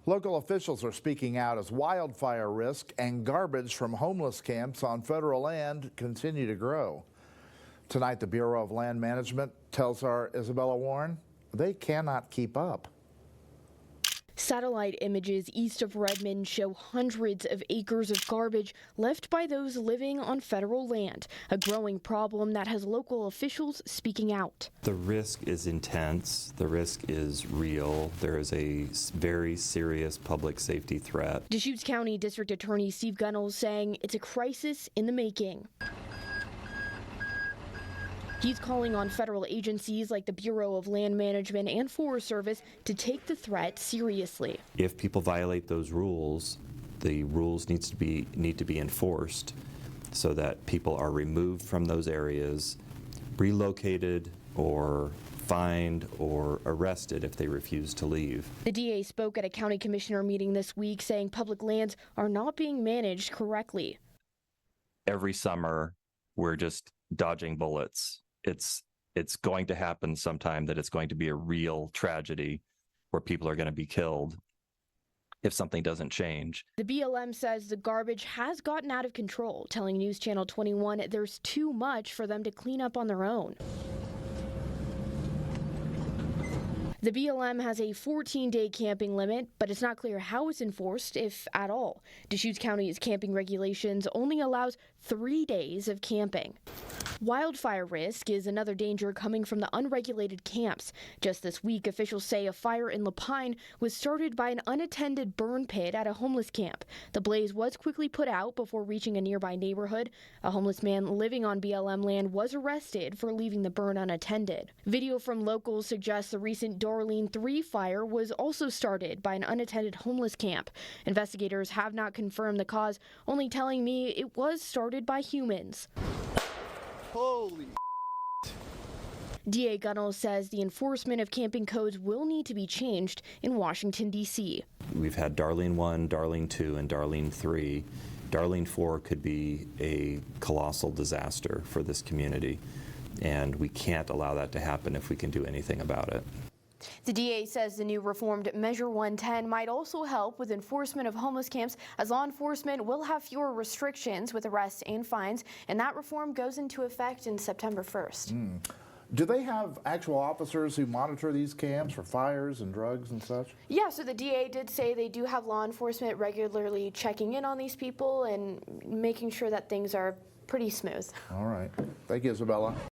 Local officials are speaking out as wildfire risk and garbage from homeless camps on federal land continue to grow. Tonight, the Bureau of Land Management tells our Isabella Warren they cannot keep up. Satellite images east of Redmond show hundreds of acres of garbage left by those living on federal land, a growing problem that has local officials speaking out. The risk is intense. The risk is real. There is a very serious public safety threat. Deschutes County District Attorney Steve Gunnels saying it's a crisis in the making. He's calling on federal agencies like the Bureau of Land Management and Forest Service to take the threat seriously. If people violate those rules, the rules need to be enforced so that people are removed from those areas, relocated, or fined or arrested if they refuse to leave. The DA spoke at a county commissioner meeting this week saying public lands are not being managed correctly. Every summer, we're just dodging bullets. It's going to happen sometime that it's going to be a real tragedy where people are going to be killed if something doesn't change. The BLM says the garbage has gotten out of control, telling News Channel 21 there's too much for them to clean up on their own. The BLM has a 14-day camping limit, but it's not clear how it's enforced, if at all. Deschutes County's camping regulations only allows 3 days of camping. Wildfire risk is another danger coming from the unregulated camps. Just this week, officials say a fire in Lapine was started by an unattended burn pit at a homeless camp. The blaze was quickly put out before reaching a nearby neighborhood. A homeless man living on BLM land was arrested for leaving the burn unattended. Video from locals suggests the recent Darlene 3 fire was also started by an unattended homeless camp. Investigators have not confirmed the cause, only telling me it was started by humans. Holy DA Gunnels says the enforcement of camping codes will need to be changed in Washington, D.C. We've had Darlene 1, Darlene 2, and Darlene 3. Darlene 4 could be a colossal disaster for this community, and we can't allow that to happen if we can do anything about it. The DA says the new reformed Measure 110 might also help with enforcement of homeless camps, as law enforcement will have fewer restrictions with arrests and fines, and that reform goes into effect in September 1st. Do they have actual officers who monitor these camps for fires and drugs and such? Yeah, so the DA did say they do have law enforcement regularly checking in on these people and making sure that things are pretty smooth. All right. Thank you, Isabella.